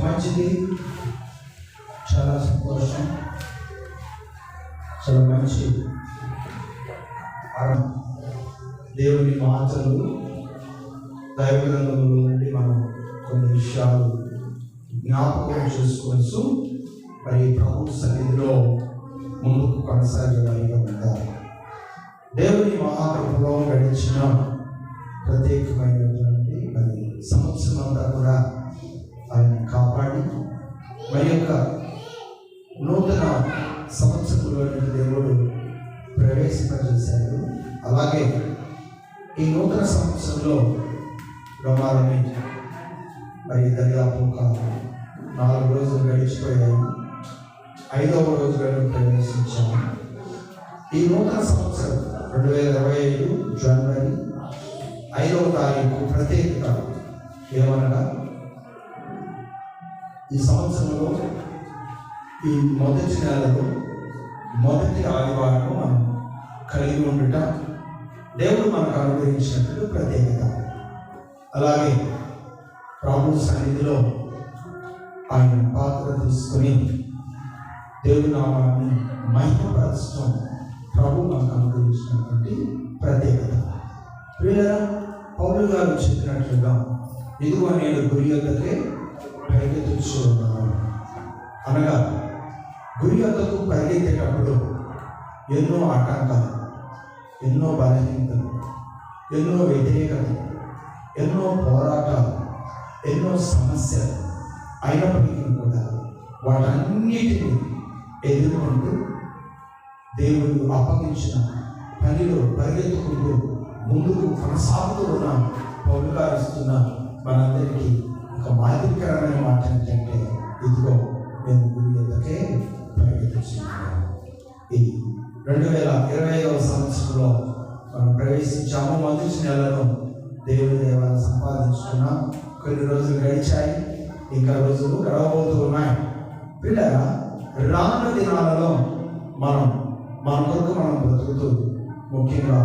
మంచిది, చాలా సంతోషం, చాలా మంచి దేవుని మాటలు దైవగ్రంథంలో నుండి మనం కొన్ని విషయాలు జ్ఞాపకం చేసుకోవచ్చు. మరి ప్రభు సన్నిధిలో ముందుకు కొనసాగేవారిగా ఉండాలి. దేవుని మహాకృపలో గడిచిన ప్రత్యేకమైనటువంటి మరి సంవత్సరం అంతా కూడా ఆయన కాపాడి మరి యొక్క నూతన సంవత్సరంలోని దేవుడు ప్రవేశింపజేశాడు. అలాగే ఈ నూతన సంవత్సరంలో రమాలని మరి దర్యాపు ఒక 4 రోజులు గడిచిపోయాయి. 5వ రోజు గడువు ప్రవేశించాము. ఈ నూతన సంవత్సరం 2025 జనవరి 5వ తారీఖు ప్రత్యేకత ఏమనగా, ఈ సంవత్సరంలో ఈ మొదటి నెలలో మొదటి ఆదివారం మనం కలిగి ఉండుట దేవుడు మనకు అనుగ్రహించినట్లు ప్రత్యేకత. అలాగే ప్రభు సన్నిధిలో ఆయన పాత్ర తీసుకుని దేవుని నామాన్ని మహిమపరచడం ప్రభు మనకు అనుగ్రహించినటువంటి ప్రత్యేకత. వీళ్ళరా పౌలు గారు చెప్పినట్లుగా, ఇదిగో నేను గురి యొద్దకే పరిగెత్తుచూ ఉన్నాను. అనగా గురి యొద్దకు పరిగెత్తేటప్పుడు ఎన్నో ఆటంకాలు, ఎన్నో బలహీనతలు, ఎన్నో వ్యతిరేకతలు, ఎన్నో పోరాటాలు, ఎన్నో సమస్యలు అయినప్పటికీ కూడా వాటన్నిటిని ఎదుర్కొంటూ దేవుడు అప్పగించిన పనిలో పరిగెత్తుకుంటూ ముందుకు కొనసాగుతూ ఉన్న పౌలు గారు ఇస్తున్న మనందరికీ ఒక మాదిరికరమైన మాట ఏంటంటే, ఇదిగో నేను గురి యొద్దకే పరిగెత్తుచున్నాను. ఈ 2025వ సంవత్సరంలో మనం ప్రవేశించాము. మొదటి నెలను దేవుని దేవాలను సంపాదించుకున్నాం. కొన్ని రోజులు గడిచాయి, ఇంకా రోజులు గడవబోతూ ఉన్నాయి. పిల్లల రానున్న దినాలలో మన కొరకు మనం బ్రతుకుతూ, ముఖ్యంగా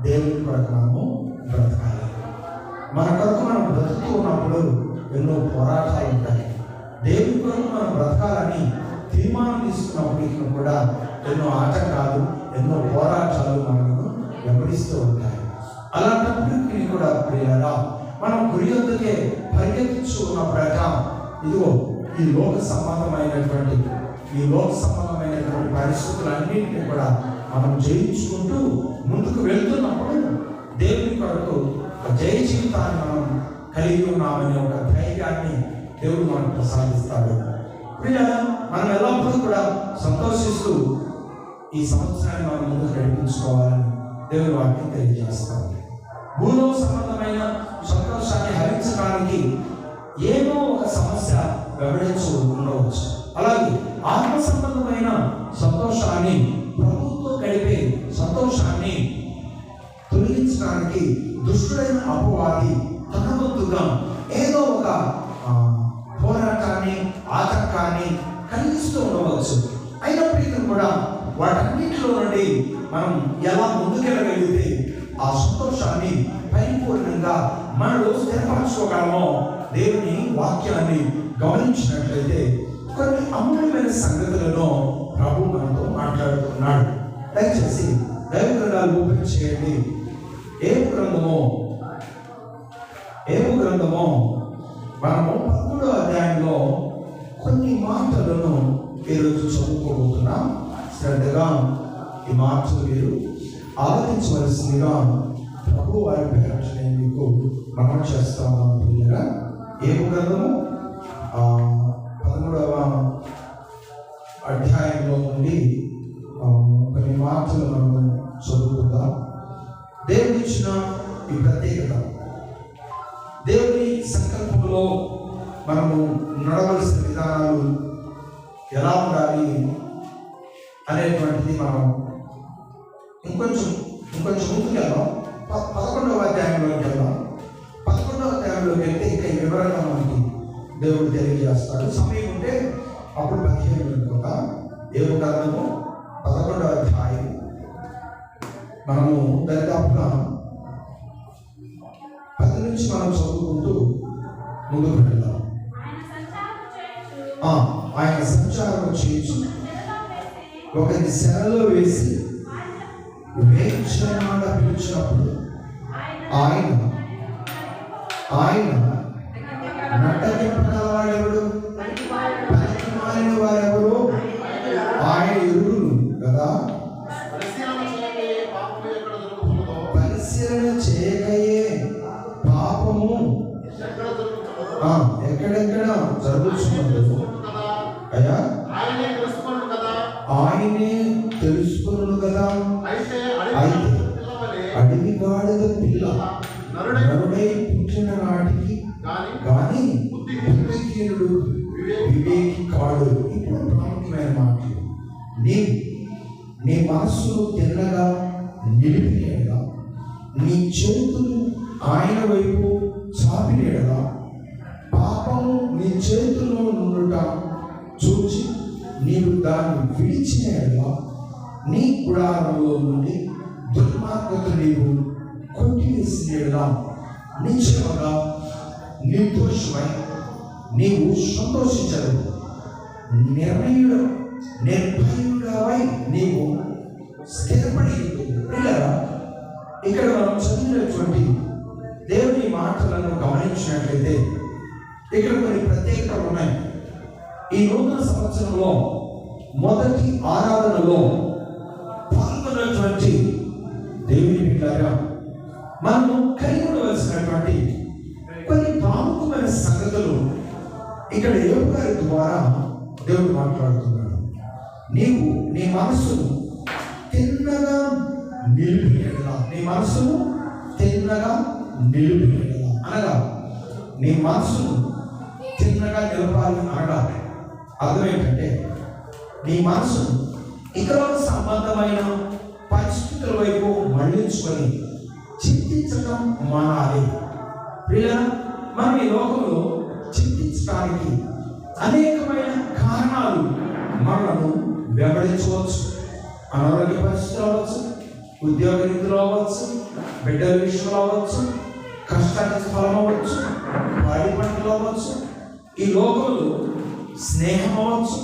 దేవుని కొరకు మనము బ్రతకాలి. మన కొరకు మనం బ్రతుకుతూ ఉన్నప్పుడు ఎన్నో పోరాటాలు ఉంటాయి. దేవుని కొరకు మనం బ్రతకాలని తీర్మానం తీసుకున్నప్పటికీ కూడా ఎన్నో ఆటంకాలు, ఎన్నో పోరాటాలు మనకు వెంబడిస్తూ ఉంటాయి. అలాంటప్పటికీ కూడా ప్రియులారా, మనం గురి యొద్దకే పరిగెత్తుచూ ఉన్న ప్రకారం ఇదిగో ఈ లోక సంబంధమైనటువంటి పరిస్థితులన్నింటినీ కూడా మనం జయించుకుంటూ ముందుకు వెళ్తున్నప్పుడు దేవుని కొరకు జయ జీవితాన్ని మనం కలిగి ఉన్నామనే ఒక ధైర్యాన్ని దేవుడు మనకు ప్రసాదిస్తాడు. ప్రియులారా, మనం ఎల్లప్పుడూ కూడా సంతోషిస్తూ ఈ సంవత్సరాన్ని మనం ముందుకు నడిపించుకోవాలని దేవుని వాక్యం తెలియజేస్తాడు. భూలో సంబంధమైన సంతోషాన్ని హరించడానికి ఏదో ఒక సమస్య వెంబడించు ఉండవచ్చు. అలాగే ఆత్మ సంబంధమైన సంతోషాన్ని, ప్రభుత్వం గడిపే సంతోషాన్ని తొలగించడానికి దుష్టుడైన అపవాది తన వంతుగా ఏదో ఒక పోరాటాన్ని, ఆటంకాన్ని కలిగిస్తూ ఉండవచ్చు. అయినప్పటికీ కూడా వాటన్నిటిలో నుండి మనం ఎలా ముందుకెళ్ళగలిగితే ఆ సంతోషాన్ని పరిపూర్ణంగా మనలో స్థిరపరచుకోగలమో దేవుని వాక్యాన్ని గమనించినట్లయితే కొన్ని అమూల్యమైన సంగతులను ప్రభు మనతో మాట్లాడుతున్నాడు. దయచేసి దైవ గ్రంథాలు ఓపెన్ చేయండి. ఏబు గ్రంథము మనము 13వ అధ్యాయంలో కొన్ని మాటలను ఈరోజు చదువుకోబోతున్నాం. శ్రద్ధగా ఈ మాటలు మీరు ఆలోచించవలసిందిగా ప్రభు వారి పేరు నేను మీకు మనం చేస్తాను. ఏబు గ్రంథము 13వ అధ్యాయంలో నుండి కొన్ని మాటలు మనం చదువుకుందాం. దేవుడు ఇచ్చిన ఈ ప్రత్యేకత, దేవుని సంకల్పంలో మనము నడవలసిన విధానాలు ఎలా ఉండాలి అనేటువంటిది మనం ఇంకొంచెం ముందుకు వెళ్దాం. 11వ అధ్యాయంలోకి వెళ్దాం. 11వ అధ్యాయంలోకి వెళ్తే ఇంకా వివరంగా మనకి దేవుడు తెలియజేస్తాడు. సమయం ఉంటే అప్పుడు 15 వెళ్ళిపోతాం. ఏబు గ్రంథము 11వ అధ్యాయం మనము దరిదాపుగా 10 నుంచి మనం చదువుకుంటూ ముందుకు వెళ్దాం. ఆయన సంచారం చేయొచ్చు, ఒకరిని శరలో వేసి వేక్షణ పిలిచినప్పుడు ఆయన నట్టగలవాడెవడు, పనికి మారిన వారెవరు ఆయన ఎరువులు కదా. పరిశీలన చేయకయే పాపము ఎక్కడెక్కడ జరుగుతున్నదో అయ్యా ఆయనే తెలుసుకున్నాడు కదా. అయితే అడవి గాడిద పిల్ల నరుడై పుట్టిన నాటికి కానీ బుద్ధిహీనుడు వివేకి కాడు. ఇప్పుడు ప్రాముఖ్యమైన మాటలు, నీ మనస్సును తిన్నగా నిలిపినేలా, నీ చేతులు ఆయన వైపు చాపినేలా, పాపము నీ చేతుల్లో నుండుట చూచి నీవు దాన్ని విడిచినేలా, నీ గుడారంలో నుండి దుర్మార్గత నీవు కొట్టివేసినేలా, నిశ్చయముగా నిర్దోషమై నీవు సంతోషించదు, నిర్భయుడవై నీవు స్థిరపడి. ఇక్కడ మనం చదివినటువంటి దేవుని మాటలను గమనించినట్లయితే ఇక్కడ కొన్ని ప్రత్యేకతలు ఉన్నాయి. ఈ నూతన సంవత్సరంలో మొదటి ఆరాధనలో పాల్గొన్నటువంటి దేవుని బిడ్డలారా, మనము కలిగి ఉండవలసినటువంటి కొన్ని ప్రాముఖ్యమైన సంగతులు ఇక్కడ యోబు గారి ద్వారా దేవుడు మాట్లాడుతున్నాడు. నీవు నీ మనస్సును తిన్నగా నిలిపివేయగల, నీ మనస్సును తిన్నగా నిలిపివేయగల అనగా నీ మనస్సును తిన్నగా నిలపాలి అనగా అర్థం ఏంటంటే నీ మనసును ఇతర సంబంధమైన పరిస్థితుల వైపు మళ్లించుకొని చింతించడం మానాలి. ప్రియులారా, మనం ఈ లోకంలో చింతించడానికి అనేకమైన కారణాలు మనను వెంబడించవచ్చు. అనారోగ్య పరిస్థితులు అవ్వచ్చు, ఉద్యోగ రీతులు అవ్వచ్చు, బిడ్డల విషయంలో అవ్వచ్చు, కష్టానికి ఫలం అవ్వచ్చు, వాడి పంటలు అవ్వచ్చు, ఈ లోకంలో స్నేహం అవ్వచ్చు.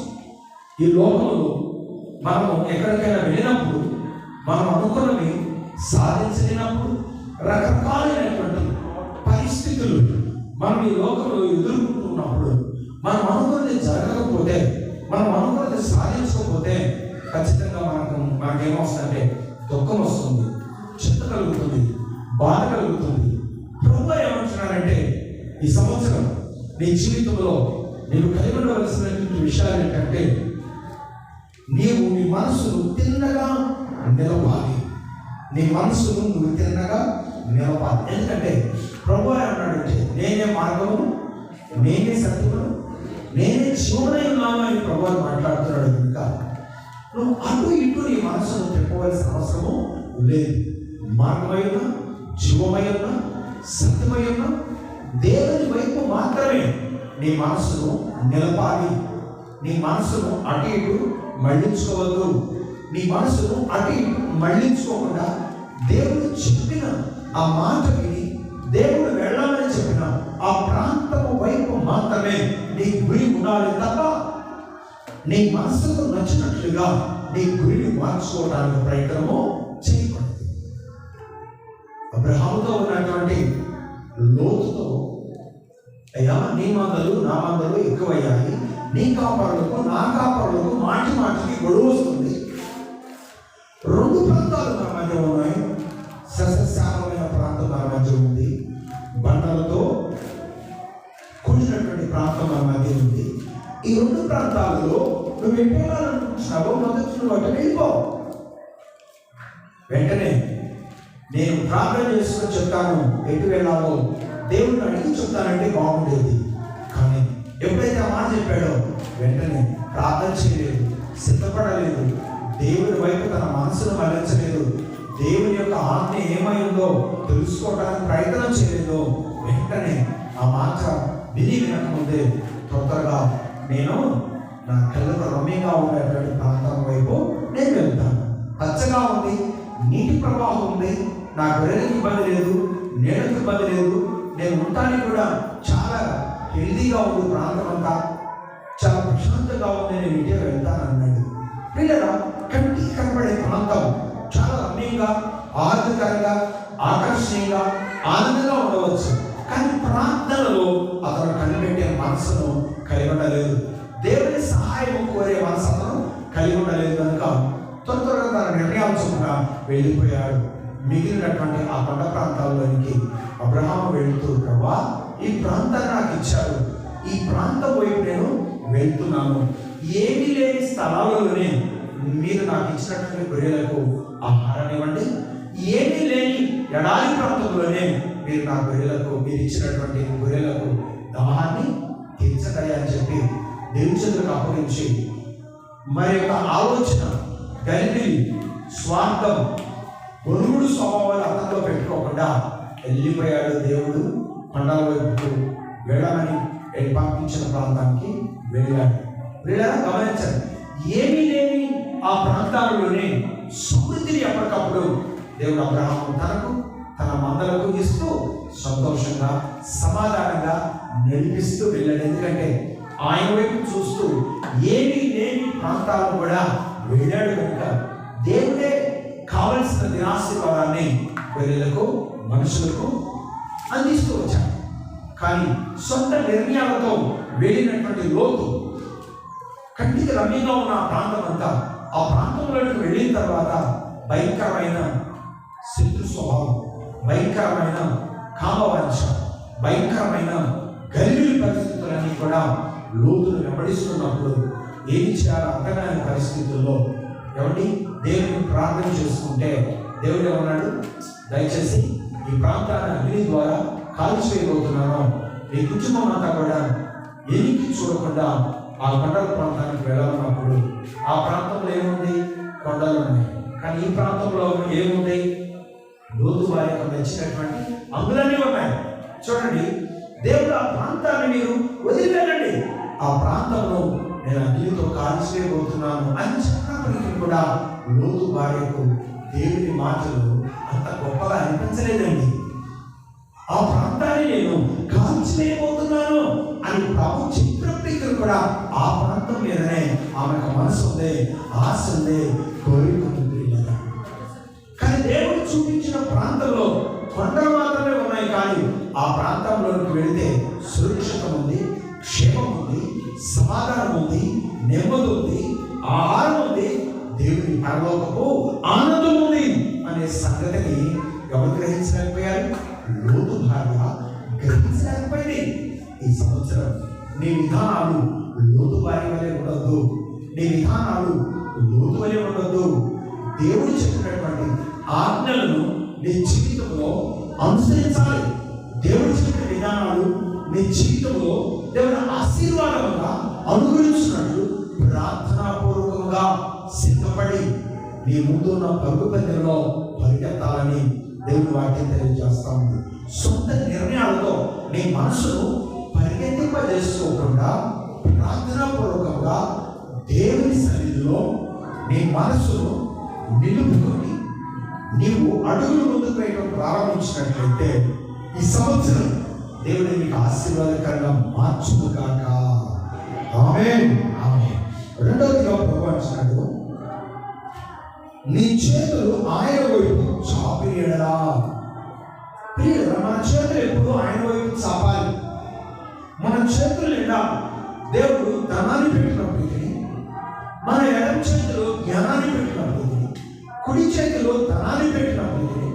ఈ లోకంలో మనము ఎక్కడికైనా వెళ్ళినప్పుడు మనం అనుకున్నవి సాధించలేనప్పుడు రకరకాలైనటువంటి పరిస్థితులు మనం ఈ లోకంలో ఎదుర్కొంటున్నప్పుడు మనం అనుకున్నది జరగకపోతే, మనం అనుకున్నది సాధించకపోతే ఖచ్చితంగా మనకేమొస్తుందంటే దుఃఖం వస్తుంది, చింత కలుగుతుంది, బాధ కలుగుతుంది. ప్రభువు ఏమంటున్నారంటే ఈ సంవత్సరం నీ జీవితంలో నీవు కలిగి ఉండవలసినటువంటి విషయాలు ఏంటంటే నీవు నీ మనసును తిన్నగా నిలపాలి. నీ మనసును నువ్వు తిన్నగా నిలపాలి. ఎందుకంటే ప్రభువు ఏమన్నాడంటే నేనే మార్గము, నేనే సత్యమును, నేనే జీవనై ఉన్నాను అని ప్రభువు మాట్లాడుతున్నాడు. ఇంకా నువ్వు అటు ఇటు నీ మనసును తిప్పవలసిన అవసరము లేదు. మార్గమైన, జీవమైన, సత్యమైన దేవుని వైపు మాత్రమే నీ మనసును నిలపాలి. నీ మనసును అటు ఇటు మళ్లించుకోవద్దు. నీ మనసును అటు ఇటు మళ్లించుకోకుండా దేవుడు చెప్పిన ఆ మాట విని, దేవుడు వెళ్ళాలని చెప్పిన ఆ ప్రాంతము వైపు మాత్రమే నీ గురి ఉండాలి తప్ప నీ మనసుకు నచ్చినట్లుగా నీ గురిని మార్చుకోవడానికి ప్రయత్నము చేయకూడదు. అబ్రహాముతో ఉన్నటువంటి లోతుతో, అయ్యా నీ మందలు నా మందలు ఎక్కువయ్యాయి, నీ కాపరులకు నా కాపరులకు మాటి మాటికి గొడవ వస్తుంది. రెండు ప్రాంతాలు మన మధ్య ఉన్నాయి. సస్యశ్యామలమైన ప్రాంతం మన మధ్య ఉంది, బండలతో కూడినటువంటి ప్రాంతం మన మధ్య ఉంది. ఈ రెండు ప్రాంతాలలో నువ్వు ఎటు వెళ్ళాలనుకుంటున్నావో మొదటి నువ్వు అటు వెళ్ళిపో. వెంటనే నేను ప్రార్థన చేసుకుని చెప్తాను ఎటు వెళ్ళాలో, దేవుడిని అడిగి చెప్తానంటే బాగుండేది. కానీ ఎప్పుడైతే ఆ మాట చెప్పాడో వెంటనే ప్రార్థన చేయలేదు, సిద్ధపడలేదు, దేవుని వైపు తన మనసును మళ్లించలేదు, దేవుని యొక్క ఆజ్ఞ ఏమై ఉందో తెలుసుకోవడానికి ప్రయత్నం చేయలేదు. వెంటనే ఆ మాట విని వినకముందే త్వరగా నేను నా కళ్ళకు రమ్యంగా ఉండేటువంటి ప్రాంతం వైపు నేను వెళ్తాను. పచ్చగా ఉంది, నీటి ప్రవాహం ఉంది, నా గొర్రెలకు ఇబ్బంది లేదు, నీళ్ళకు ఇబ్బంది లేదు, నేను ఉండటానికి కూడా చాలా హెల్దీగా ఉంది, ప్రాంతం అంతా చాలా ప్రశాంతంగా ఉంది, నేను ఇంటికి వెళ్తాను అన్నాడు. పిల్లల కంటికి కనబడే ప్రాంతం చాలా రమ్యంగా, ఆరోగ్యకరంగా, ఆకర్షణీయంగా, ఆనందంగా ఉండవచ్చు. కానీ ప్రార్థనలో అతను కనిపెట్టే మనసును కలిగి ఉండలేదు, దేవుని సహాయం కోరే మనసు అతను కలిగి ఉండలేదు. కనుక త్వరగా తన నిర్ణయాలు చొప్పున వెళ్ళిపోయాడు. మిగిలినటువంటి ఆ కొండ ప్రాంతాల్లోనికి అబ్రహాము వెళుతూ, ప్రభా ఈ ప్రాంతాన్ని నాకు ఇచ్చారు, ఈ ప్రాంతం వైపు నేను వెళ్తున్నాను, ఏమీ లేని స్థలాలలోనే మీరు నాకు ఇచ్చినటువంటి గొర్రెలకు ఆహారాన్ని ఇవ్వండి, ఏమీ లేని ఎడారి ప్రాంతంలోనే మీరు నా గొర్రెలకు, మీరు ఇచ్చినటువంటి గొర్రెలకు దాహాన్ని తీర్చండి అని చెప్పి దేవుని చేతులకు అప్పగించి, మరి యొక్క ఆలోచన, గలిబిలి, స్వార్థం, గొనుగుడు స్వభావాలు అర్థంలో పెట్టుకోకుండా వెళ్ళిపోయాడు. దేవుడు కొండల వైపు వెళ్ళమని పంపించిన ప్రాంతానికి వెళ్ళాడు. వెళ్ళారా గమనించండి, ఏమీ లేని ఆ ప్రాంతాలలోనే సమృద్ధిని ఎప్పటికప్పుడు దేవుడు అబ్రహాము తనకు, తన మందలకు ఇస్తూ సంతోషంగా, సమాధానంగా నడిపిస్తూ వెళ్ళాడు. ఎందుకంటే ఆయన వైపు చూస్తూ ఏమీ లేని ప్రాంతాలను కూడా వెళ్ళాడు కనుక దేవుడే కావలసిన దినాశీర్వాదాన్ని గొర్రెలకు, మనుషులకు అందిస్తూ వచ్చాడు. కానీ సొంత నిర్ణయాలతో వెళ్ళినటువంటి లోతు కంటికి రమ్యంగా ఉన్న ఆ ప్రాంతం అంతా, ఆ ప్రాంతంలోకి వెళ్ళిన తర్వాత భయంకరమైన శత్రు స్వభావం, భయంకరమైన కామవాంఛ, భయంకరమైన గలిబిలి పరిస్థితులన్నీ కూడా లోతును వెంబడిస్తున్నప్పుడు ఏమి చేయాలో అర్థం కాని పరిస్థితుల్లో ఎవరి దేవుని ప్రార్థన చేసుకుంటే దేవుడు ఏమన్నాడు, దయచేసి ఈ ప్రాంతాన్ని అగ్ని ద్వారా కాల్చివేయబోతున్నాను, మీ కుటుంబం అంతా కూడా ఎనికి చూడకుండా ఆ కొండల ప్రాంతానికి వెళ్ళాలన్నప్పుడు ఆ ప్రాంతంలో ఏముంది, కొండలు ఉన్నాయి. కానీ ఈ ప్రాంతంలో ఏముంది, లోతు వారి యొక్క నచ్చినటువంటి అంగులన్నీ ఉన్నాయి. చూడండి, దేవుడు ఆ ప్రాంతాన్ని మీరు వదిలిపెట్టండి, ఆ ప్రాంతంలో నేను అగ్నితో కాల్చివేయబోతున్నాను అని చెప్పినప్పటికీ కూడా లోతు భార్యకు దేవుని మాటలు అంత గొప్పగా అనిపించలేదండి. ఆ ప్రాంతాన్ని నేను కాల్చివేయబోతున్నాను అని ప్రభు చెప్పినప్పటికీ కూడా ఆ ప్రాంతం మీదనే ఆమెకు మనసు ఉంది, ఆశ ఉంది, కోరిక ఉంది. కానీ దేవుడు చూపించిన ప్రాంతంలో కొండలు మాత్రమే ఉన్నాయి, కానీ ఆ ప్రాంతంలోకి వెళితే సురక్షితం ఉంది, క్షేమం ఉంది, సమాధానం ఉంది, నెమ్మది ఉంది, ఆహారం ఉంది, దేవుని పరలోకపు ఆనందం ఉంది అనే సంగతిని ఎవరు గ్రహించలేకపోయారు? లోతు భార్య గ్రహించలేకపోయింది. ఈ సంవత్సరం నీ విధానాలు లోతు భార్య వలె ఉండొద్దు, నీ విధానాలు లోతు వలె ఉండొద్దు. దేవుడు చెప్పినటువంటి ఆజ్ఞలను నీ జీవితంలో అనుసరించాలి. దేవుడు చెప్పిన విధానాలు నీ జీవితంలో దేవుని ఆశీర్వాదంగా అనుగ్రహించినట్లు ప్రార్థనాపూర్వకంగా సిద్ధపడి నీ ముందున్న పరుగు పందెంలో పరిగెత్తాలని దేవుని వాక్యం తెలియజేస్తా ఉంది. సొంత నిర్ణయాలతో నీ మనసును పరిగెత్తింపజేసుకోకుండా ప్రార్థనాపూర్వకంగా దేవుని సన్నిధిలో నీ మనసును నిలుపుకొని నీవు అడుగులు ముందుకు వేయడం ప్రారంభించినట్లయితే ఈ సంవత్సరం దేవుడు నీకు ఆశీర్వాదకరంగా మార్చును గాక. ఆమేన్. ఆమేన్. రెండో రాస్తున్నాడు, నీ చేతులు ఆయన వైపు చాపి ఎడలా. ప్రియులారా, మన చేతులు ఎప్పుడు ఆయన వైపు చాపాలి. మన చేతులు నిండా దేవుడు ధనాన్ని పెట్టినప్పటికీ, మన ఎడమ చేతిలో జ్ఞానాన్ని పెట్టినప్పటికీ, కుడి చేతిలో ధనాన్ని పెట్టినప్పటికీ,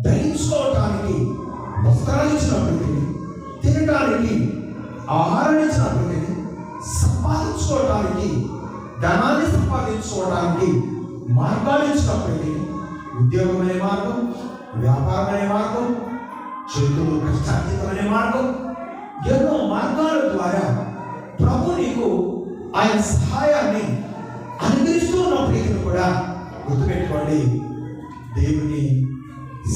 ధరించుకోవటానికి వస్త్రాలు ఇచ్చినప్పటికీ, తినడానికి ఆహారం ఇచ్చినప్పటికీ, సంపాదించుకోవటానికి ధనాన్ని సంపాదించుకోవడానికి మార్గాలు ఇచ్చినప్పటికీ, ఉద్యోగం అనే మార్గం, వ్యాపారం అనే మార్గం, చేతులు కష్టార్జితం అనే మార్గం, ఎన్నో మార్గాల ద్వారా ప్రభు నీకు ఆయన సహాయాన్ని అనుగ్రహిస్తూ ఉన్నప్పటికీ కూడా గుర్తుపెట్టుకోండి, దేవుని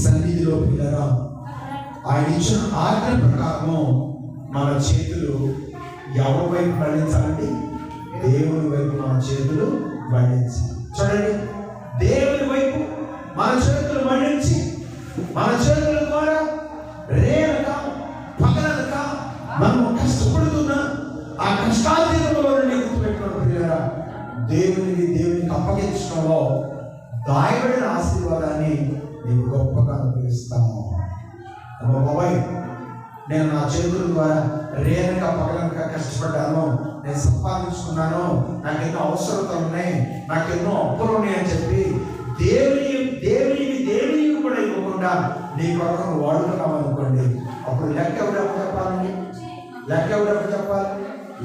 సన్నిధిలో పిల్లరా ఆయన ఇచ్చిన ఆజ్ఞ ప్రకారము మన చేతులు ఎవరి వైపు మళ్ళించాలండి? దేవుని వైపు మన చేతులు మళ్ళించాలి. చూడండి, దేవుని వైపు మన చేతులు మళ్ళించి మన చేతుల ద్వారా రేనక పగలనక మనం కష్టపడుతున్న ఆ కష్టాతీతంలో నుండి గుర్తుపెట్టుకోండి పిల్లరా, దేవునికి అప్పగించడంలో దాయబడిన ఆశీర్వాదాన్ని నీకు గొప్పగా అనుభవిస్తాము. బాబాయ్, నేను నా చేతుల ద్వారా రేనక పగలనక కష్టపడ్డాను, నేను సంపాదించుకున్నాను, నాకు ఎన్నో అవసరతలు ఉన్నాయి, నాకు ఎన్నో అప్పులు ఉన్నాయి అని చెప్పి దేవునికి కూడా ఇవ్వకుండా నీ కొరకు వాడుకున్నావు అనుకోండి, అప్పుడు లెక్క ఎవరు చెప్పాలండి?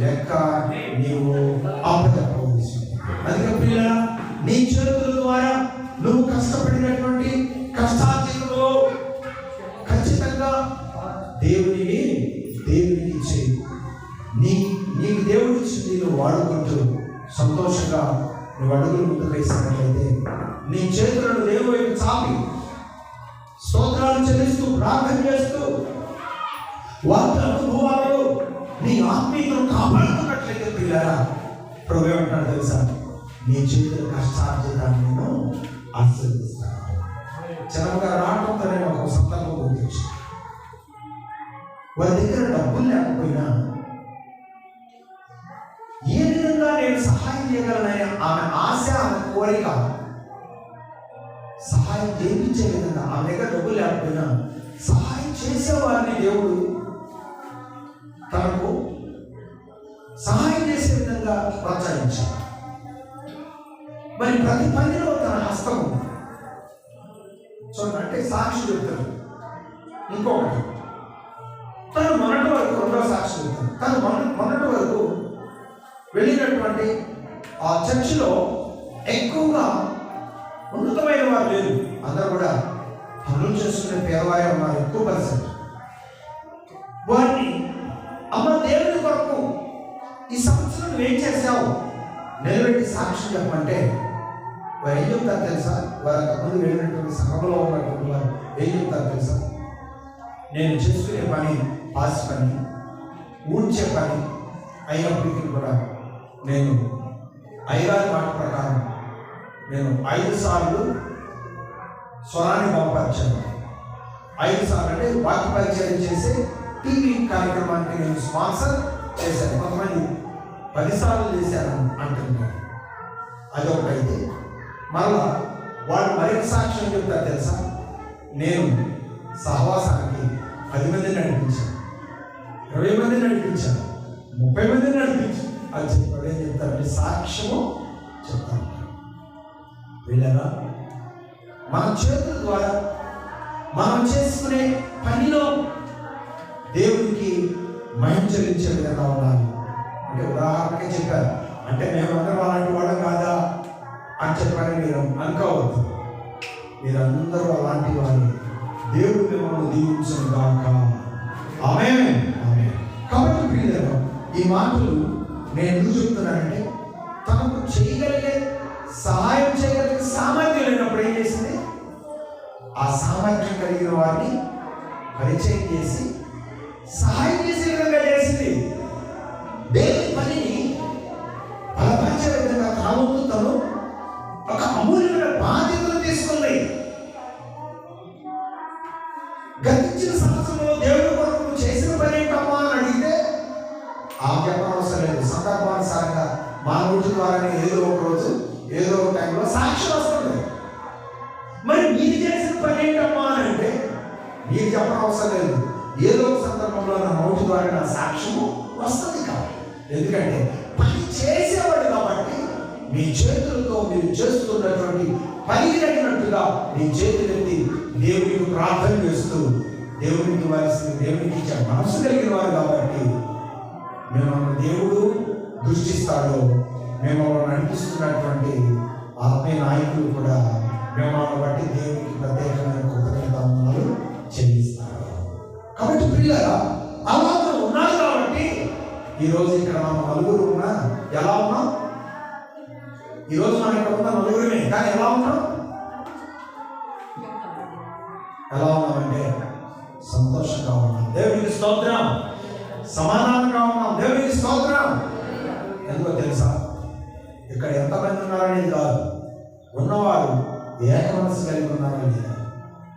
లెక్క నీవు అప్పచెప్పవలసి. అందుకే పిల్లల, నీ చేతుల ద్వారా నువ్వు కష్టపడినటువంటి కష్టార్జితంలో ఖచ్చితంగా దేవునికి ఇచ్చేయి. నీకు దేవుడు ఇచ్చింది నువ్వు వాడుకుంటూ సంతోషంగా నువ్వు అడుగులు ముందుకు వేసినట్లయితే, నీ చేతులను దేవుని వైపు చాపి స్తోత్రాలు చెల్లిస్తూ ప్రార్థన చేస్తూ వాటి అనుభవాలు నీ ఆత్మీయతను కాపాడుతున్నట్లయితే పిల్లరా, ప్రభు ఏమంటాడు తెలుసా? నీ చేతుల కష్టార్జితాన్ని నేను ఆశీర్వదిస్తాను. చిన్నగా రావడంతో నేను ఒక సందర్భం గుర్తించి, వారి దగ్గర డబ్బులు లేకపోయినా ఏ విధంగా నేను సహాయం చేయగలనని ఆమె ఆశ, ఆమె కోరిక, సహాయం చేయించే విధంగా ఆమె దగ్గర డబ్బులు లేకపోయినా సహాయం చేసేవారిని దేవుడు తనకు సహాయం చేసే విధంగా ప్రోత్సహించాడు. మరి ప్రతి పనిలో తన హస్తం ఉంది. చూడండి, అంటే సాక్షి చెప్తాడు. ఇంకొకటి, తను మొన్నటి వరకు రెండో సాక్షి చెప్తాడు. తను మొన్నటి వరకు వెళ్ళినటువంటి ఆ చర్చిలో ఎక్కువగా ఉన్నతమైన వారు లేరు, అందరూ కూడా పనులు చేసుకునే పేదవారు ఉన్నారు, ఎక్కువ పర్సెంట్. వారిని అమ్మ దేవుని కొరకు ఈ సంవత్సరం ఏం చేశావు నిలబెట్టి సాక్ష్యం చెప్పమంటే వారు ఏం చెప్తారు తెలుసా? వారు అంతకుముందు వెళ్ళినటువంటి సంఘంలో ఉన్నటువంటి వారు ఏం చెప్తారు తెలుసా? నేను చేసుకునే పని పాసి పని, ఊడ్చే పని అయినప్పటికీ కూడా నేను అయ్యగారి మాట ప్రకారం నేను 5 సార్లు స్వరాన్ని బలపరిచాను. 5 సార్లు అంటే వాక్య పరిచయం చేసే టీవీ కార్యక్రమానికి నేను స్పాన్సర్ చేశాను. కొంతమంది 10 సార్లు చేశాను అంటున్నారు. అదొకటైతే మరలా వాళ్ళు మరొక సాక్ష్యం చెప్తారు తెలుసా? నేను సహవాసానికి 10 మందిని నడిపించాను, 20 మందిని నడిపించాను, 30 మందిని నడిపించాను. అది చెప్పాడు. ఏం చెప్తారంటే సాక్ష్యము చెప్తాను. వీళ్ళరా, మన చేతుల ద్వారా మనం చేసుకునే పనిలో దేవునికి మహిమ చెల్లించే విధంగా ఉండాలి. అంటే ఉదాహరణకే చెప్పారు, అంటే మేము అందరం అలాంటి వాళ్ళం కాదా అని చెప్పని మీరు అనుకోవద్దు. మీరందరూ అలాంటి వారు. దేవుడు మిమ్మల్ని దీవించును గాక. ఆమేన్. కాబట్టి ప్రియులారా, ఈ మాటలు నేను ఎందుకు చెప్తున్నానంటే, తనకు చేయగలిగే సహాయం చేయగలిగే సామర్థ్యం లేనప్పుడు ఏం చేసింది? ఆ సామర్థ్యం కలిగిన వారిని పరిచయం చేసి సహాయం చేసే విధంగా చేసింది. దేవుని పనిని బలపరిచే విధంగా తాను తను ఒక అమూల్యమైన బాధ్యతను తీసుకుంది. గతించిన సంవత్సరంలో దేవుడి కొరకు చేసిన పని ఏంటమ్మా అని అడిగితే ఆమె చెప్పనవసరం లేదు. సందర్భానుసారంగా మానవుడు నోటి ద్వారానే ఏదో ఒక రోజు ఏదో ఒక టైంలో సాక్ష్యం వస్తుంది. మరి మీరు చేసిన పని ఏంటమ్మా అని అంటే మీరు చెప్పడం అవసరం లేదు. ఏదో ఒక సందర్భంలో నా నోటి ద్వారా నా సాక్ష్యము వస్తుంది కాబట్టి. ఎందుకంటే పని చేసేవాడు కాబట్టి మీ చేతులతో మీరు చేస్తున్నటువంటి పని తగినట్టుగా మీ చేతులెత్తి దేవునికి ప్రార్థన చేస్తూ దేవునికి ఇచ్చే మనసు కలిగిన వారు కాబట్టి మిమ్మల్ని దేవుడు దృష్టిస్తాడో మిమ్మల్ని నడిపిస్తున్నటువంటి ఆత్మీయ నాయకులు కూడా మిమ్మల్ని బట్టి దేవునికి ప్రత్యేకమైన కృతజ్ఞతలు చెల్లిస్తారు. కాబట్టి పిల్లలు అలా ఉన్నారు కాబట్టి ఈరోజు ఇక్కడ మనం నలుగురు ఉన్నా ఎలా ఉన్నాం? ఈరోజు మనం ఇక్కడ ఉన్న నలుగురిమే, కానీ ఎలా ఉన్నాం? ఎలా ఉన్నామంటే సంతోషంగా ఉన్నాం. దేవునికి స్తోత్రం. సమాధానంగా ఉన్నాం. దేవునికి స్తోత్రం. ఎందుకో తెలుసా? ఇక్కడ ఎంతమంది ఉన్నారనేది కాదు, ఉన్నవారు ఏక మనసు కలిగి ఉన్నారా లేదా,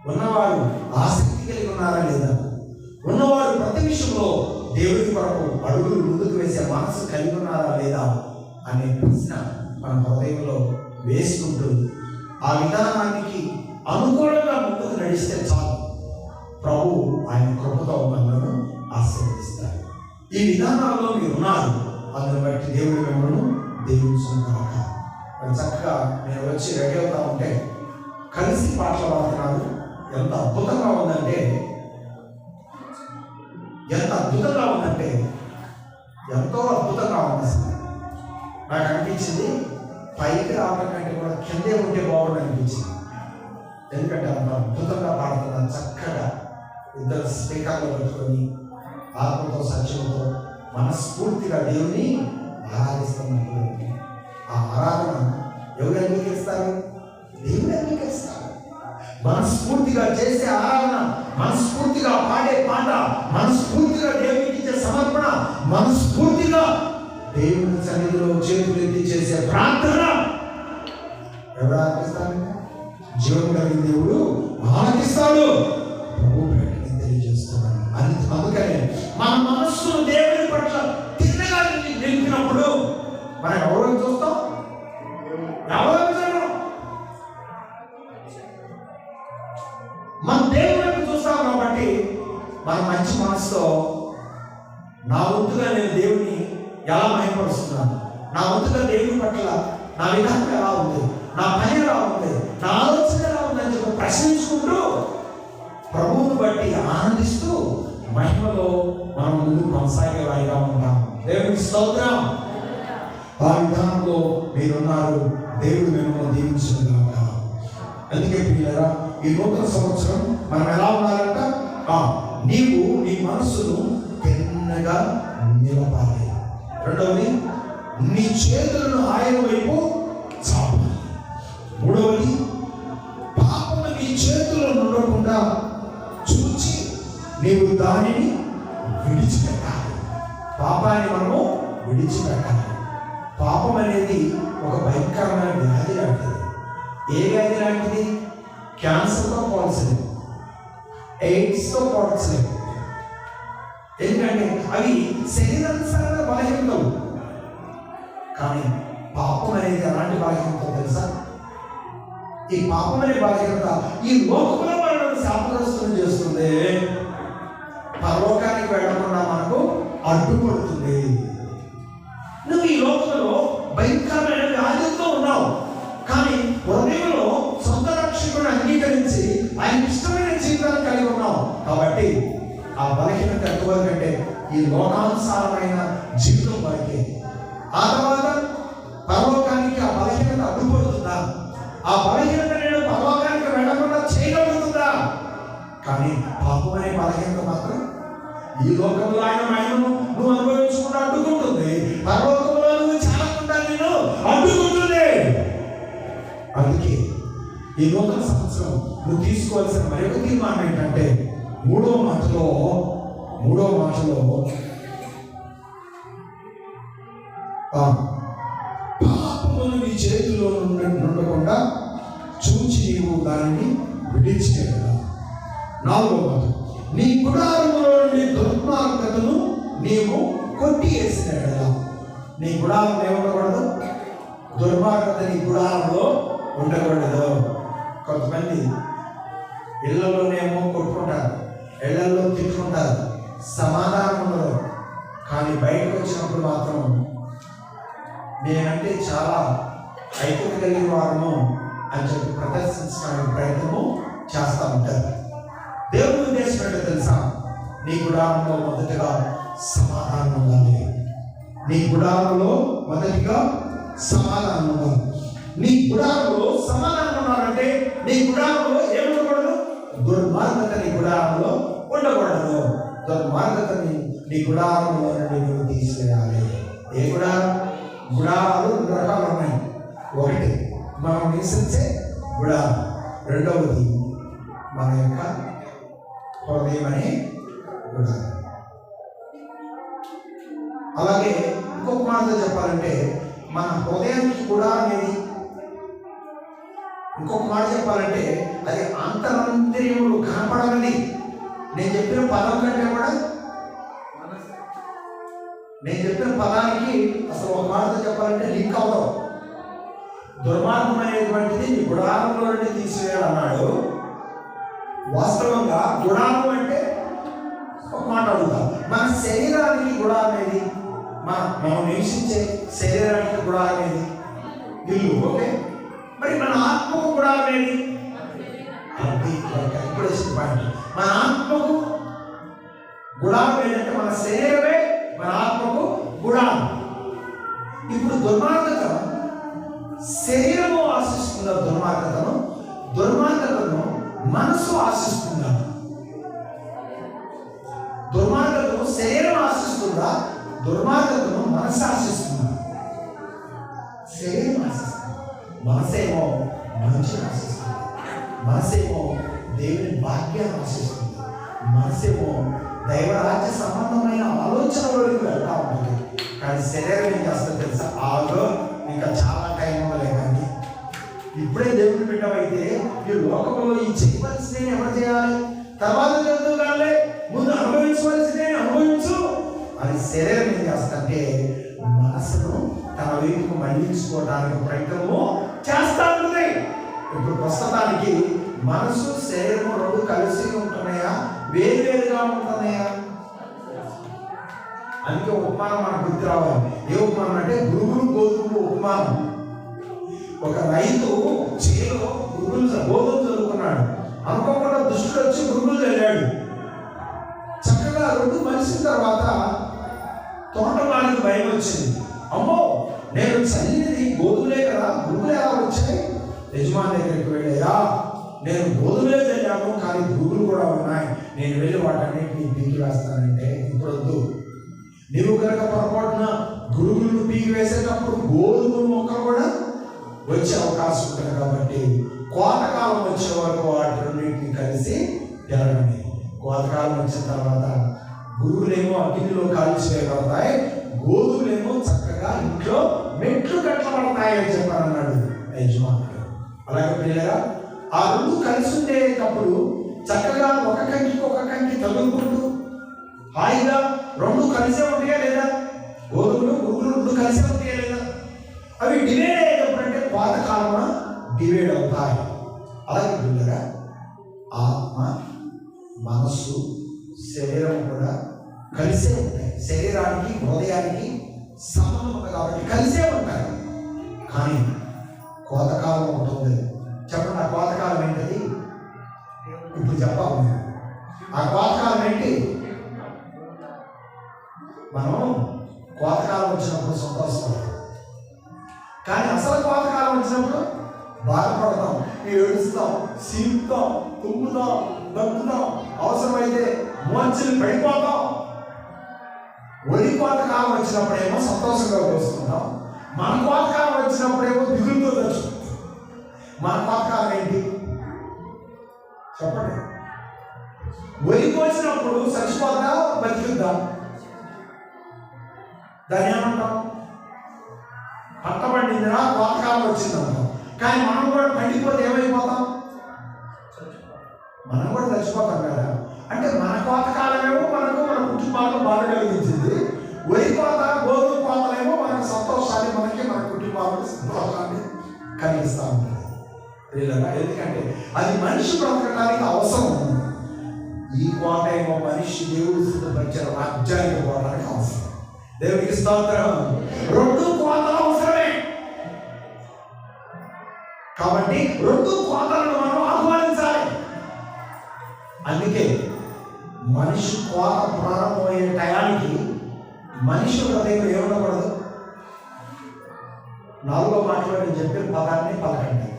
ఉన్నవారు ఆసక్తి కలిగి ఉన్నారా లేదా, ఉన్నవారు ప్రతి విషయంలో దేవుడి కొరకు అడుగులు ముందుకు వేసే మనసు కలిగి ఉన్నారా లేదా అనే ప్రశ్న మన హృదయంలో వేసుకుంటూ ఆ విధానానికి అనుకూలంగా ముందుకు నడిస్తే చాలు, ప్రభు ఆయన కృపతో మనల్ని ఆశీర్వదిస్తారు. ఈ విధానాల్లో మీరు ఉన్నారు, అందుని బట్టి దేవుడు మిమ్మల్ని దీవించుగాక. మరి చక్కగా నేను వచ్చి రెడీ అవుతా ఉంటే కలిసి పాటలు పాడుతున్నారు. ఎంత అద్భుతంగా ఉందంటే ఎంతో అద్భుతంగా ఉంది. అసలు నాకు అనిపించింది పైకి రావడం కంటే కూడా కిందే ఉంటే బాగుండు అనిపించింది. ఎందుకంటే అంత అద్భుతంగా పాడుతున్నారు. చక్కగా ఇద్దరు స్పీకర్లు పెట్టుకొని ఆత్మతో సత్యంతో మనస్ఫూర్తిగా దేవుని ఆరాధిస్తున్నప్పుడు ఆ ఆరాధన ఎవరు అంగీకరిస్తారు? దేవుడు అంగీకరిస్తారు. మనస్ఫూర్తిగా చేసే ఆరాధన, మనస్ఫూర్తిగా పాడే పాట, మనస్ఫూర్తిగా దేవునికి ఇచ్చే సమర్పణ, మనస్ఫూర్తిగా దేవుని సన్నిధిలో చేతులెత్తి చేసే ప్రార్థన ఎవరు ఆలకిస్తారు? జీవం కలిగిన దేవుడు ఆలకిస్తాడు. ప్రభు ప్రకటన తెలియజేస్తున్నాడు. అందుకనే మన మనస్సును దేవుని పట్ల తిన్నగా నిలిపినప్పుడు మనం ఎవరు చూస్తాం? మనం దేవుని చూస్తాం కాబట్టి మనం మంచి మనసుతో నా వంతుగా నేను దేవుని ఎలా మహిమపరుస్తున్నాను, నా వంతుగా దేవుని పట్ల నా విధానం ఎలా ఉంది, నా పని ఎలా ఉంది, నా ఆలోచన ఎలా ఉందని చెప్పి ప్రశ్నించుకుంటూ ప్రభువును బట్టి ఆనందిస్తూ మహిమలో మనం ముందు కొనసాగే వారిగా ఉంటాం. దేవుని స్తోత్రం. ఆ విధానంలో మీరున్నారు. దేవుడు మిమ్మల్ని దీవించుగాక. అందుకే ప్రియులారా, ఈ నూతన సంవత్సరం మనం ఎలా ఉన్నారంట? నీవు నీ మనస్సును తిన్నగా నిలపాలి. రెండవది, నీ చేతులను ఆయన వైపు చాపాలి. మూడవది, పాపము నీ చేతుల్లో ఉండకుండా చూచి నీవు దానిని విడిచిపెట్టాలి. పాపాన్ని మనము విడిచిపెట్టాలి. పాపం అనేది ఒక భయంకరమైన వ్యాధి లాంటిది. ఏ వ్యాధి లాంటిది? క్యాన్సర్తో పోల్చలేదు, ఎయిడ్స్తో పోల్చలేదు. ఎందుకంటే అవి శరీరానుసారమైన బలహీనతలు. కానీ పాపం అనేది ఎలాంటి బలహీనత తెలుసా? ఈ పాపం అనే బలహీనత ఈ లోకంలో మనల్ని శాపగ్రస్తులు చేస్తుంది. పరలోకానికి వెళ్ళకుండా మనకు అడ్డుపడుతుంది. నువ్వు ఈ లోకంలో భయంకరమైన వ్యాధులతో ఉన్నావు, కానీ హృదయంలో సొంత రక్షకుడు అంగీకరించి ఆయన ఇష్టమైన జీవితాన్ని కలిగి ఉన్నావు. కాబట్టి ఆ బలహీనత ఎంతవరకంటే ఈ లోకానుసారమైన జీవితం వరకే. ఆ తర్వాత పరలోకానికి ఆ బలహీనత అడ్డుపడుతుందా? ఆ బలహీనత నేను పరలోకానికి వెళ్ళకుండా చేయగలుగుతుందా? కానీ పాపం అనే బలహీనత మాత్రం ఈ లోకంలో ఆయన మహిమను నువ్వు అనుభవించకుండా అడ్డుకుంటుంది, పరలోకంలో నువ్వు చాలకుండా నేను అడ్డుకుంటుంది. అందుకే ఈ నూతన సంవత్సరం నువ్వు తీసుకోవాల్సిన మరొక తీర్మానం ఏంటంటే మూడో మాటలో పాపమును నీ చేతిలో ఉండకుండా చూచి నీవు దానిని విడిచిపెట్టాలి. నాలుగో మాట, నీ గుడారములో నుండి దుర్మార్గతను నీవు కొట్టివేసిన. నీ గుడారం ఏమనకూడదు? దుర్మార్గత నీ గుడారంలో ఉండకూడదు. కొంతమంది ఇళ్లలోనేమో కొట్టుకుంటారు, ఇళ్లలో తిట్టుకుంటారు, సమాధానం ఉండదు. కానీ బయటకు వచ్చినప్పుడు మాత్రం నేనంటే చాలా ఐక్యత కలిగిన వారము అని చెప్పి ప్రదర్శించడానికి ప్రయత్నము చేస్తూ ఉంటారు. దేవుని ఉద్దేశం ఏంటో తెలుసా? నీ గుడారంలో మొదటిగా సమాధానం ఉండాలి. నీ గుడారంలో మొదటిగా సమాధానం ఉండాలి. నీ గుడారంలో సమాధానం ఉండాలంటే నీ గుడారంలో ఏమి ఉండకూడదు? దుర్మార్గత నీ గుడారంలో ఉండకూడదు. దుర్మార్గతని నీ గుడారంలో నుండి నువ్వు తీసివేయాలి. ఏ గుడారం? గుడారాలు 2 రకాలు ఉన్నాయి. ఒకటి మనం నివసించే గుడారం, రెండవది మన యొక్క హృదయం అనే గుడారం. అలాగే ఇంకొక మాటతో చెప్పాలంటే మన హృదయానికి గుడారం ఏది? ఇంకొక మాట చెప్పాలంటే అది అంతరంతర్యములు కనపడనిది. నేను చెప్పిన పదం కంటే కూడా నేను చెప్పిన పదానికి అసలు ఒక మాటతో చెప్పాలంటే లింక్ అవుతాం. దుర్మార్గం అనేటువంటిది నీ గుడారంలో నుండి తీసివేయాలన్నాడు. వాస్తవంగా గుడారం అంటే ఒక మాట అడుగుతాం, మన శరీరానికి గుడారం ఏది? మనం నివసించే శరీరానికి గుడారం ఏది? ఇల్లు. ఓకే, మరి మన ఆత్మకు గుడారం ఏది? ఇప్పుడు పాయింట్. మన ఆత్మకు గుడారం ఏంటంటే మన శరీరమే మన ఆత్మకు గుడారం. ఇప్పుడు దుర్మార్గత శరీరము ఆశిస్తుందా? దుర్మార్గతను మనసు ఆశిస్తుందా? దుర్మార్గతను శరీరం ఆశిస్తుందా? దుర్మార్గతను మనసు ఆశిస్తుందా? శరీరం ఆశిస్తుంది. మనసేమో మంచిని ఆశిస్తుంది. మనసేమో దేవుని భాగ్యాన్ని ఆశిస్తుంది. మనసేమో దైవరాజ్య సంబంధమైన ఆలోచనలోకి వెళ్తా ఉంటుంది. కానీ శరీరం ఏం చేస్తుంది తెలుసా? ఆలో ఇంకా చాలా టైం ఇవ్వలే. కానీ ఇప్పుడే దేవుని బిడ్డవైతే ఈ లోకంలో ఈ చేయవలసిందే ఎవరు చేయాలి? తర్వాత చదువు కాలే, ముందు అనుభవించవలసిందే అనుభవించు అని శరీరం ఏం చేస్తుంటే మనసును తన వైపుకు మళ్లించుకోవడానికి ప్రయత్నము చేస్తా ఉంటుంది. ఇప్పుడు ప్రస్తుతానికి మనసు శరీరము 2 కలిసి ఉంటున్నాయా, వేరువేరుగా ఉంటున్నాయా? అందుకే ఉపమానం మనకు గుర్తు రావాలి. ఏ ఉపమానం అంటే గురుగులు గోధుమలు ఉపమానం. ఒక రైతు చేలో గోధుమలు చల్లుకున్నాడు. అనుకోకుండా దుష్టుడు వచ్చి గురుగులు చల్లాడు. చక్కగా 2 మలిసిన తర్వాత తోటమాలికి భయం వచ్చింది. అమ్మో, నేను చల్లినది గోధుమలే కదా, గురుగులు ఎలా వచ్చాయి? యజమాని దగ్గరికి వెళ్ళాయా, నేను గోధుమలే చల్లాను కానీ గురుగులు కూడా ఉన్నాయి, నేను వెళ్ళి వాటన్నిటిని పీకి వేస్తానంటే ఇప్పుడు వద్దు. నువ్వు కనుక పొరపాటున గురుగులను పీకి వేసేటప్పుడు గోధుమ మొక్కలు కూడా వచ్చే అవకాశం ఉంటుంది. కాబట్టి కోతకాలం వచ్చే వరకు వాటి రెండింటిని కలిసి తిరగండి. కోతకాలం వచ్చిన తర్వాత గురుగులేమో అగ్నిలో కాల్చివేయబడతాయి, గోధుమలేమో చక్కగా ఇంట్లో మెట్లు కట్టబడతాయి అని చెప్పారన్నాడు యజమానుడు. అలాగే పిల్లగా ఆ 2 కలిసి ఉండేటప్పుడు చక్కగా ఒక కంకి తగులుకుంటూ హాయిగా 2 కలిసే ఉంటాయా లేదా? గోధుమలు గురుగులు 2 కలిసే ఉంటాయా లేదా? అవి డివైడ్ అయ్యేటప్పుడు అంటే పాతకాలమున డివైడ్ అవుతాయి. అలాగే పిల్లగా ఆత్మ, మనస్సు, శరీరం కూడా కలిసే ఉంటాయి. శరీరానికి హృదయానికి సంబంధం ఉంది కాబట్టి కలిసే ఉంటాయి. కానీ కోతకాలం ఉంటుంది. చెప్పండి, ఆ కోతకాలం ఏంటది? ఇప్పుడు చెప్పాలి మీరు. ఆ కోతకాలం ఏంటి? మనం కోతకాలం వచ్చినప్పుడు సంతోషపడతాం, కానీ అసలు కోతకాలం వచ్చినప్పుడు బాధపడతాం, ఏడుస్తాం, సీపుతాం, తుమ్ముతాం, దగ్గుతాం, అవసరమైతే మోర్చలు పడిపోతాం. ఒడి కోతకాలం వచ్చినప్పుడేమో సంతోషంగా వస్తుంటాం, మన కోతకాలం వచ్చినప్పుడేమో దిగులుతో తెచ్చుకుంటాం. మన కోతకాలం ఏంటి చెప్పండి? ఒడి కోసినప్పుడు చచ్చిపోతా బతికిద్దాం, దాన్ని ఏమంటాం? పంట పండిందిరా, కోతకాలం వచ్చిందంటాం. కానీ మనం కూడా పండిపోతే ఏమైపోతాం? మనం కూడా చచ్చిపోతాం కదా. అంటే మన కోతకాలమేమో మనకు మన కుటుంబాలకు బాధ కలిగించింది, వరి కోత గోధుమ కోతలేమో మనకు సంతోషాన్ని మనకి మన కుటుంబాలు సమాధానం సంతోషాన్ని కలిగిస్తూ ఉంటుంది. ఎందుకంటే అది మనిషి బ్రతకడానికి అవసరం. ఈ కోట ఏమో మనిషి దేవుడు సిద్ధపరిచిన రాజ్యానికి పోవడానికి అవసరం. దేవుడికి స్తోత్రం. రెండు కోతలు అవసరమే. కాబట్టి రెండు కోతలను మనం ఆహ్వానించాలి. అందుకే మనిషి కోత ప్రారంభమయ్యే టయానికి మనిషి హృదయం ఏముండకూడదు. 4వ మాటలో నేను చెప్పిన పదాన్ని పలకండి.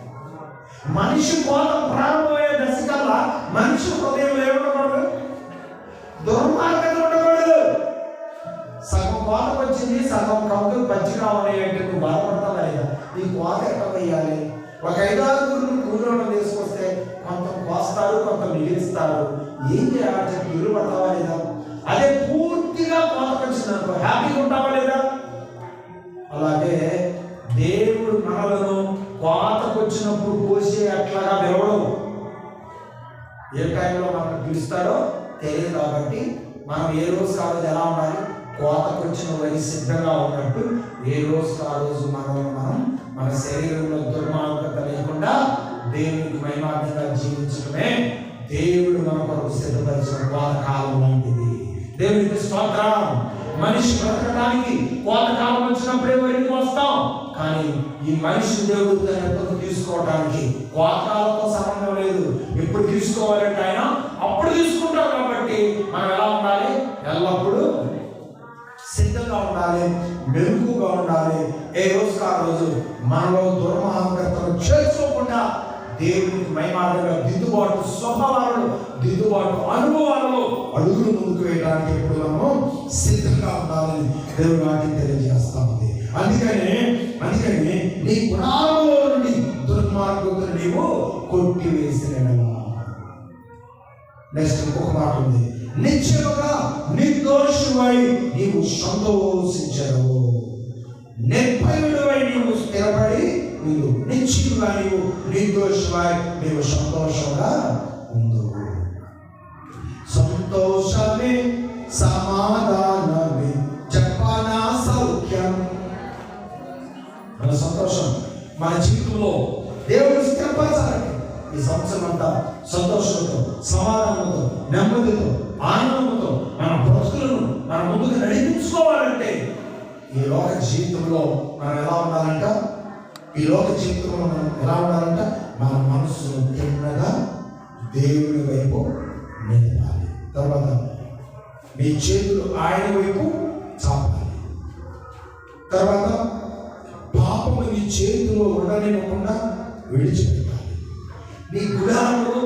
మనిషి కోత ప్రారంభమయ్యే దశ కల్లా మనిషి హృదయం ఏముండకూడదు, దుర్మార్గత ఉండకూడదు. సగం కోతకు వచ్చింది, సగం కంకు పచ్చి కావాలి అంటే నువ్వు బాధపడతావా లేదా? నీ కోత ఎక్కడ వేయాలి? ఒక 5-6 కూలీలను తీసుకొస్తే కొంత కోస్తారు, కొంత మిగిలిస్తారు. ఏం చేయాలి చెప్పి ఇల్లు పడతావా లేదా? అదే పూర్తిగా కోతకు వచ్చిందనుకో హ్యాపీగా ఉంటావా లేదా? అలాగే దేవుడు మనలను కోతకు వచ్చినప్పుడు కోసే అట్లాగా పిలవడం. ఏ టైంలో మనకు పిలుస్తాడో తెలియదు. కాబట్టి మనం ఏ రోజు ఆ రోజు ఎలా ఉండాలి? కోతకు వచ్చిన వయసు సిద్ధంగా ఉన్నట్టు ఏ రోజు ఆ రోజు మనం మన శరీరంలో దుర్మార్గత లేకుండా దేవునికి మహిమార్థంగా జీవించడమే దేవుడు మన కొరకు సిద్ధపరిచిన కోతకాలం లాంటిది. దేవునికి స్తోత్రం. మనిషి బ్రతకడానికి కోతకాలం వచ్చినప్పుడే వరకు వస్తాం. కానీ ఈ మనిషి దేవుడు తన ఎప్పుడు తీసుకోవడానికి కోతకాలంతో సంబంధం లేదు. ఎప్పుడు తీసుకోవాలంటే ఆయన అప్పుడు తీసుకుంటాం. కాబట్టి మనం ఎలా ఉండాలి? ఎల్లప్పుడూ సిద్ధంగా ఉండాలి, మెరుగుగా ఉండాలి. ఏ రోజు ఆ రోజు మనలో దుర్మార్గతను చేసుకోకుండా దేవునికి మహిమార్థంగా దిద్దుబాటు స్వభావాలను, దిద్దుబాటు అనుభవాలను అడుగులు ముందుకు వేయడానికి ఎప్పుడు మనము సిద్ధంగా ఉండాలని దేవుడు వాటిని తెలియజేస్తా ఉంది. అందుకని నీ గుణాలలో నుండి దుర్మార్గతను నీవు కొట్టివేసిన. నెక్స్ట్ ఇంకొక మాట ఉంది, నిశ్చయముగా నిర్దోషువై నీవు సంతోషించవు, నిర్భయుడివై నీవు స్థిరపడి నీవు నిశ్చయముగా నీవు నిర్దోషువై నీవు సంతోషంగా ఉండు. సంతోషమే సమాధానమే చెప్పనా సౌఖ్యం. మన సంతోషం మన జీవితంలో దేవుడు స్థిరపరచాలండి. ఈ సంవత్సరం అంతా సంతోషంతో, సమాధానంతో, నెమ్మదితో, ఆనందంతో మన బ్రతుకులను మన ముందుకు నడిపించుకోవాలంటే ఈ లోక జీవితంలో మనం ఎలా ఉండాలంట? మన మనసును తిన్నగా దేవుని వైపు నిలపాలి. తర్వాత మీ చేతులు ఆయన వైపు చాపాలి. తర్వాత పాపము నీ చేతిలో ఉండనివ్వకుండా విడిచిపెట్టాలి. నీ గుడారంలో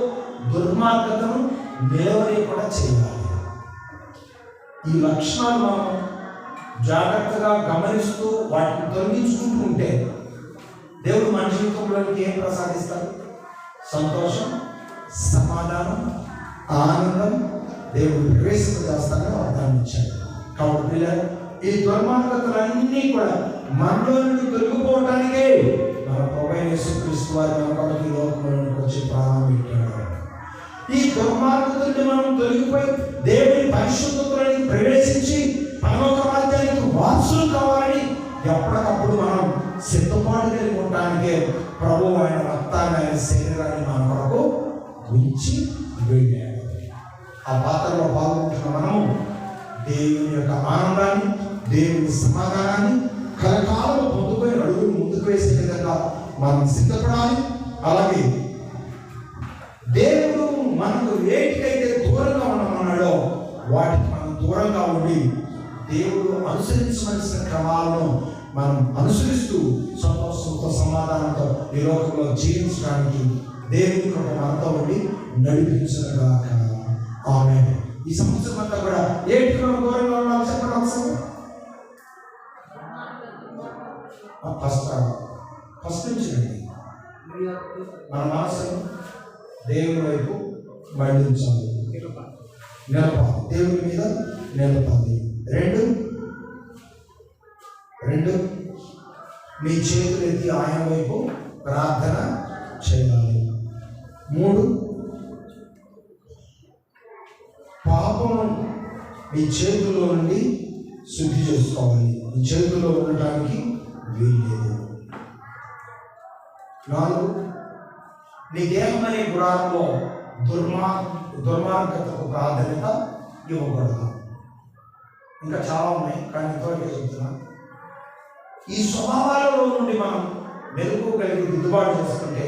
దుర్మార్గతను నిలవలేకుండా చేయాలి. ఈ లక్షణాలు మనం జాగ్రత్తగా గమనిస్తూ వాటిని తొలగించుకుంటూ ఉంటే దేవుడు మన జీవితంలోకి ఏం ప్రసాదిస్తాడు? సంతోషం, సమాధానం, ఆనందం దేవుడు ప్రవేశింపజేస్తానని వాగ్దానం ఇచ్చాడు. కాబట్టి పిల్లలు, ఈ దుర్మార్గతలన్నీ కూడా మనలో నుండి తొలగిపోవటానికే మన ప్రభువైన యేసుక్రీస్తు వారు మన కొరకు ఈ లోకంలోకి వచ్చి ప్రాణం పెట్టాడు. ఈ దుర్మార్గతల్ని మనం తొలగిపోయి దేవుని పరిశుద్ధతలోకి ప్రవేశించి పరలోక రాజ్యానికి వారసులు కావాలని ఎప్పటికప్పుడు మనం సిద్ధపాటు కలిగి ఉండటానికే ప్రభువు ఆయన రక్తాన్ని, ఆయన శరీరాన్ని మన కొరకు ఉంచి వెళ్ళాడు. ఆ పాత్రలో పాల్గొంటున్న మనము దేవుని యొక్క ఆనందాన్ని, దేవుని సమాధానాన్ని కలకాలం పొందుకొని అడుగులు ముందుకు వేసే విధంగా మనం సిద్ధపడాలి. అలాగే దేవుడు మనకు వేటికైతే దూరంగా ఉండమన్నాడో వాటికి మనం దూరంగా ఉండి దేవుడు అనుసరించవలసిన క్రమాలను మనం అనుసరిస్తూ సంతోషంతో, సమాధానంతో ఈ లోకంలో జీవించడానికి దేవుని కృప మనతో ఉండి నడిపించుగాక. ఆమేన్. ఈ సంవత్సరం అంతా కూడా ఏటికి మనం దూరంగా ఉండాలి చెప్పండి ఒకసారి. ఫస్ట్ నుంచి మన మనసును దేవుని వైపు మళ్లించాలి, నిలపాలి, దేవుని మీద నిలపాలి. రెండు మీ చేతులు ఎత్తి ఆయన వైపు ప్రార్థన చేయాలి. 3 పాపము మీ చేతుల్లో నుండి శుద్ధి చేసుకోవాలి. మీ చేతుల్లో ఉండటానికి వీల్లేదు. 4, నీ దేహం అనే గుడారంలో దుర్మార్గతకు ప్రాధాన్యత ఇవ్వకూడదు. ఇంకా చాలా ఉన్నాయి, కానీ ఇంతవరకే చెప్తున్నా. ఈ స్వభావాలలో నుండి మనం మెరుగు కలిగి దిద్దుబాటు చేసుకుంటే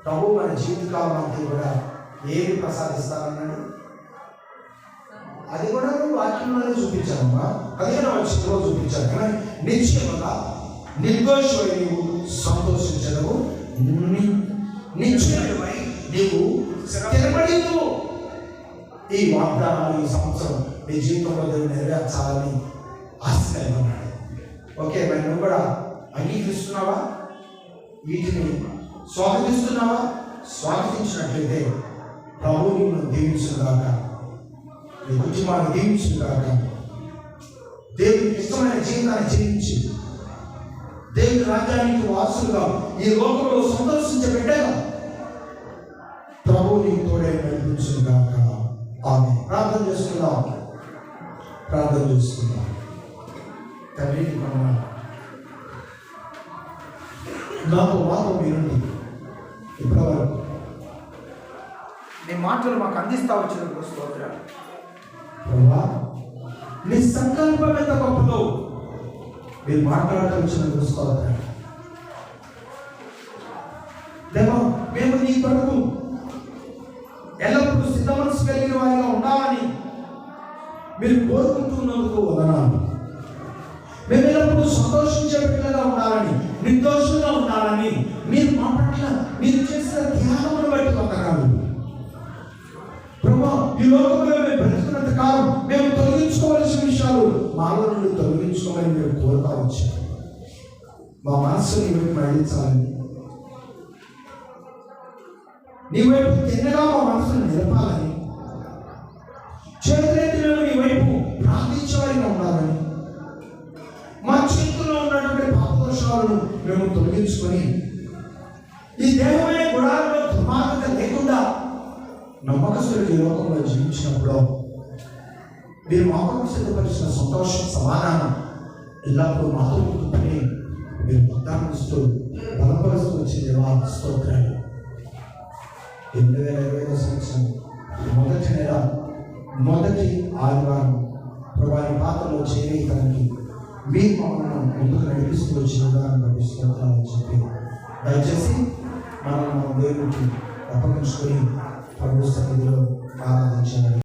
ప్రభు మన జీవితకాలం అంతా కూడా ఏమి ప్రసాదిస్తారన్నాడు. అది కూడా వాక్యంలోనే చూపించానమ్మా. 15వ వచనంలో చూపించాను. కానీ నిశ్చయముగా నిర్దోషమై నీవు సంతోషించడము, నిశ్చయమై నీవు స్థిరపడిను. ఈ వాగ్దానాలు ఈ సంవత్సరం నీ జీవితంలో దేవుడు నెరవేర్చాలని ఆశిస్తున్నాడు. ఓకే, మరి నువ్వు కూడా అంగీకరిస్తున్నావా? వీటిని స్వాగతిస్తున్నావా? స్వాగతించినట్లయితే ప్రభు నిన్ను దీవించుగాక, నీ కుటుంబాన్ని దీవించుగాక. దేవునికి ఇష్టమైన జీవితాన్ని జీవించి దేవుని రాజ్యానికి వారసులుగా ఈ లోకంలో సంతోషించే బిడ్డగా ప్రభు నీకు తోడే నడిపించుగాక. ఆమె ప్రార్థన చేసుకుందాం. తండ్రి నాతో మాతో మీరుండి ఇప్పటివరకు నీ మాటలు మాకు అందిస్తా వచ్చిన స్తోత్రాలు ప్రభా. నీ సంకల్పం ఎంత గొప్పదో మీరు మాట్లాడటం వచ్చిన స్తోత్రాలు దేవా. మేము నీ కొరకు ఎల్లప్పుడూ సిద్ధ మనసు కలిగిన వారిగా ఉండాలని మీరు కోరుకుంటున్నందుకు వదనాలు. మేము ఎల్లప్పుడూ సంతోషించే బిడ్డలుగా ఉండాలని, నిర్దోషంగా ఉండాలని మీరు మా పట్ల మీరు చేసిన త్యాగమును బట్టి వందనాలు ప్రభా. ఈ లోకంలో మేము బ్రతుకున్నంత కాలం మేము తొలగించుకోవాల్సిన విషయాలు మాలో నుండి తొలగించుకోవాలని మీరు కోరుతా వచ్చారు. మా మనస్సుని వైపు మళ్ళించాలని, నీ వైపు తిన్నగా మా మనసును నిలపాలని, చేతులెత్తి మేము నీ వైపు ప్రార్థించేవారిగా ఉండాలని, మా చేతుల్లో ఉన్నటువంటి పాపదోషాలను మేము తొలగించుకొని ఈ దేహమైన గుడారంలో దుర్మార్గత లేకుండా నమ్మకస్తులు ఈ లోకంలో జీవించినప్పుడు మీరు మాకు సిద్ధపరిచిన సంతోషం సమాధానం ఎల్లప్పుడూ మాతో పుట్టుకుని మీరు వాగ్దానిస్తూ బలపరుస్తూ వచ్చింది. స్తోత్రాలు. 2020 సంవత్సరం మొదటి నెల మొదటి ఆదివారం ప్రభావి పాత్రలో చేరేయడానికి మీరు మమ్మల్ని ముందుకు నడిపిస్తూ వచ్చిన విధానం స్తోత్రాలు చెప్పి దయచేసి మనం దేవునికి అప్పగించుకొని ప్రభు సన్నిధిలో ఆరాధించాలి.